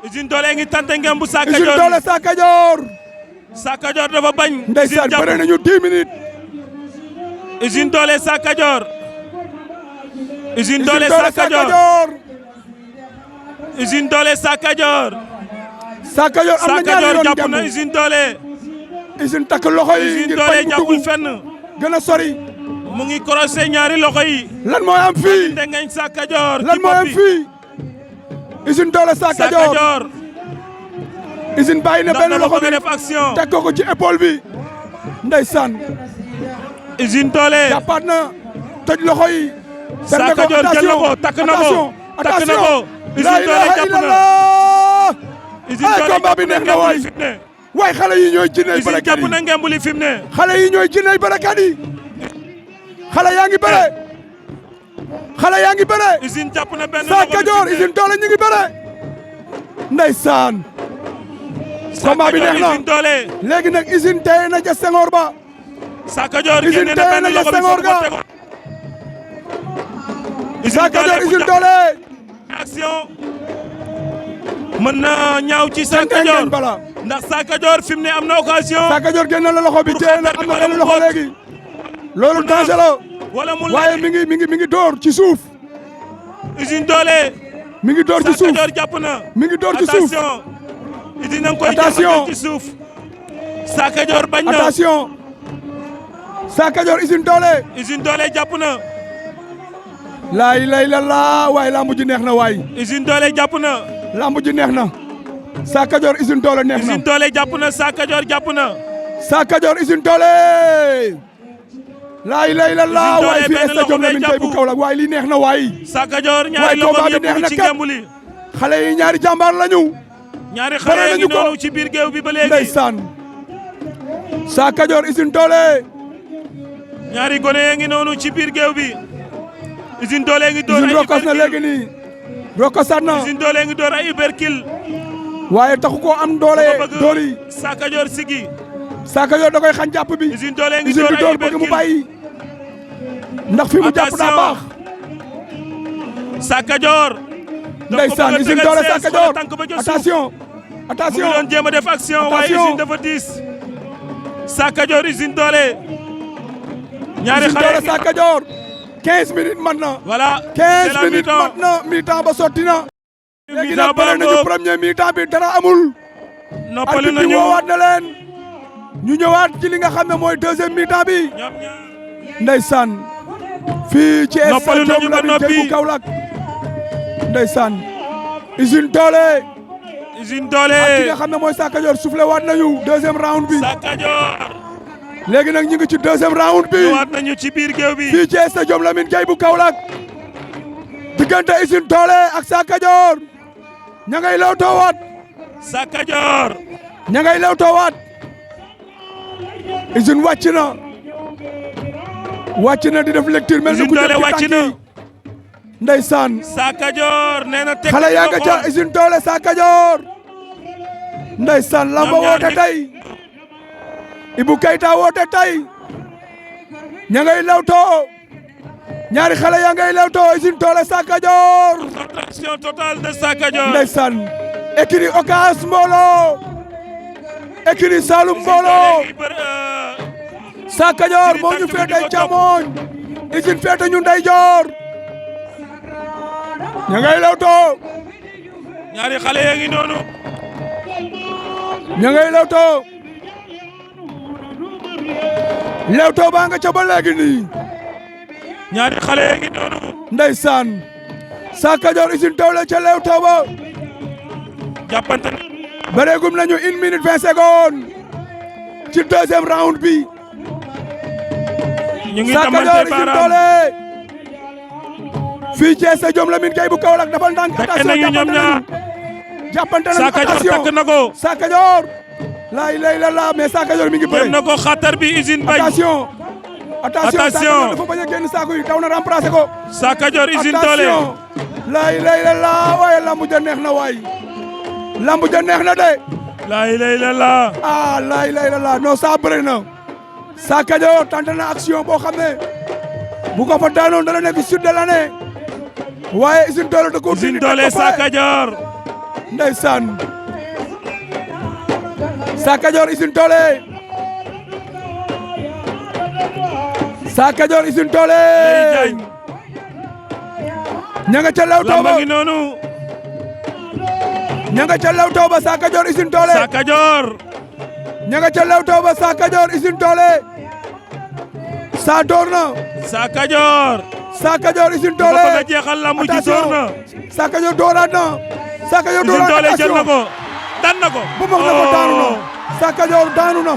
Usine Doole ngi tante ngeen bu Sakho Dior. Usine Doole Sakho Dior. Sakho Dior dafa bañ. ndeysaan bëre nañu 10 minutes. Usine Doole Sakho Dior. Usine Doole Sakho Dior. Usine Doole Sakho Dior. Sakho Dior am na ñaari yoon jàpp na Usine Doole. Usine takk loxo yi Usine ngir Doole bañ mu jàppul dugg fenn. gën a sori. mu ngi croisé ñaari loxo yi. lan mooy am fii. ndengeñ Sakho Dior. lan mooy am fii. Usine Doole Sakho Dior. Usine bàyyi na benn loxo bi def action. teg ko ci épaule bi. ndeysaan. Usine Doole. jàppaat na toj loxo yi. Sakho Dior jël na ko takk na ko. takk na ko. Usine Doole jàpp na. Usine ay Doole combat bi neex na waay. waay xale yi ñooy jinney Usine bërekat jàpp yi. na ngembuli fi mu ne. xale yi ñooy jinney bërekat yi. xale yaa ngi bëre. xale yaa ngi bëre. Usine jàpp na benn Sakho Dior Usine Doole ñu ngi bëre. ndeysaan. combat bi neex na Usine Doole. léegi nag Usine téye na ca Senghor ba. Sakho Dior Usine génne na téye na benn ca loxo bi Senghor foofu ga. ko tegoon. Sakho Dior Usine Doole. action mën na ñaaw ci Sakho ngeen Dior bala. ndax Sakho Dior fi mu ne am na occasion. Sakho Dior génn na loxo bi téye na am na benn loxo léegi. loolu danger la. wala mu waaye mi ngi door ci suuf. Usine Doole. mi ngi door ci Sakho suuf. Dior jàpp na. mi ngi door ci suuf. attention. Usine na nga koy Attention. jàpp ci suuf. Sakho Dior bañ na. attention. Sakho Dior Usine Doole. Usine Doole jàpp na. laa ilaaha illallaah waaye lamb ji neex na waay. Usine Doole jàpp na. lamb ji neex na. Sakho Dior Usine Doole neex na. Usine Doole jàpp na Sakho Dior jàpp na. Sakho Dior Usine Doole. laa ilaaha illallaah Usine Doole waaye fii benn stade loxo Lamine lay Gueye bu jàpp. Kaolack waaye lii neex na waay. Sakho Dior waaye ñaari loxo combat bi yëpp neex na ci kat. ngembuli. xale yi ñaari jàmbaar lañu. ñaari xale Bare yi ngi nañu ko. noonu ci biir géew bi ba léegi. ndeysaan. Sakho Dior Usine Doole. ñaari gone yi ngi noonu ci biir géew bi. Usine Doole ngi door Usine ay rokos na léegi nii. rokosaat na. Usine Doole ngi door ay uberkill. waaye taxu koo am doole doole yi. Sakho Dior sigi. Sakho Dior da koy xañ jàpp bi. Usine Doole ngi Usine door bi ay door bëgg mu uberkill. bàyyi. ndax fi mu jàpp daa baax. Sakho Dior. ndeysaan Usine Doole Sakho Dior attention. mu attention ngi doon jéem a def action waaye Attention. Usine dafa diis. Sakho Dior Usine Doole. ñaari Usine xale Doole Sakho Dior. 15 minutes mat na. voilà 15 minutes mat na mi-temps ba sotti na. léegi nag bëre nañu premier mi-temps bi dara amul. noppalu arbitre bi nañu woowaat na leen. ñu ñëwaat ci li nga xam ne mooy deuxième mi-temps bi. ñoom ñaar. ndeysaan. fii ci Noppalu stade nañu ba Lamine Gueye bu noppi. Kaolack. ndeysaan. Usine Doole. Usine ak ki Doole. nga xam ne mooy Sakho Dior soufflé waat nañu deuxième round bi. Sakho Dior. léegi nag ñu ngi ci deuxième round bi. ñëwaat nañu ci biir géew bi. fii ci stade Lamine Gueye bu Kaolack. diggante Usine Doole ak Sakho Dior. ña ngay lewtoowaat. Sakho Dior. ña ngay lewtoowaat. Usine wàcc na. wàcc na di def lecture mel ni Usine ku jëm Doole ci wàcc tànk na. yi. ndeysaan. Sakho Dior nee na teg xale yaa nga ca Usine Doole Sakho Dior. ndeysaan lamba Ñoom ñaar woote ñi- tey. Ibou Keita woote tey. ña ngay lewtoo. ñaari xale yaa ngay lewtoo Usine Doole Sakho Dior. Attention totale de Sakho Dior. ndeysaan. écurie Ocass Mbolo. écurie Saloum Mbolo. Sakho Dior moo ñu féete càmmoñ. Usine féete ñu ndeyjoor. ña ngay lewtoo. ñaari xale yaa ngi noonu. ña ngay lewtoo baa nga ca ba léegi nii ñaari xale yi ngi noonu ndeysaan Sa Cadior Usine Tawlé ca lewtoo ba jàppante bëreegum nañu 1 minute 20 secondes ci deuxième round bi ñu ngi Sa Cadior tamante Usine baaraam Tawlé fii ci stade Lamine Gueye bu Kaolack dafa ndànk attention nañu ñoom ñaar jàppante nañu Sa Cadior takk na ko Sa Cadior laa ilaaha illallaah mais Sa Cadior mi ngi bëre dem na ko xatar bi Usine bañ attention Sa Cadior dafa bañ a génn saako yi daw na remplacer ko Sa Cadior Usine Tawlé laa ilaaha illallaah waaye lambu ja neex na waay lambu ja neex na de laa ilaaha illallaah ah laa ilaaha illallaah non ça bëre na Sa Cadior tenté na action boo xam ne bu ko fa daanoon dana nekk sud de l'année waaye Usine Tawlé da ko Usine Tawlé Sa Cadior ndeysaan Sa Cadior Usine Tawlé Sa Cadior Usine Tawlé ña nga ca lewtoo ba ngi noonu ña nga ca lewtoo ba Sa Cadior Usine Tawlé Sa Cadior ña nga ca lewtoo ba Sa Cadior Usine Tawlé Sa door na Sa Cadior Sa Cadior Usine Tawlé dafa bëgg a jeexal lamb ji door na Sa Cadior dooraat na Sa Cadior Usine dooraat Tawlé jël na attention ko daan na ko bu mag na ko daanu na Sa Cadior daanu na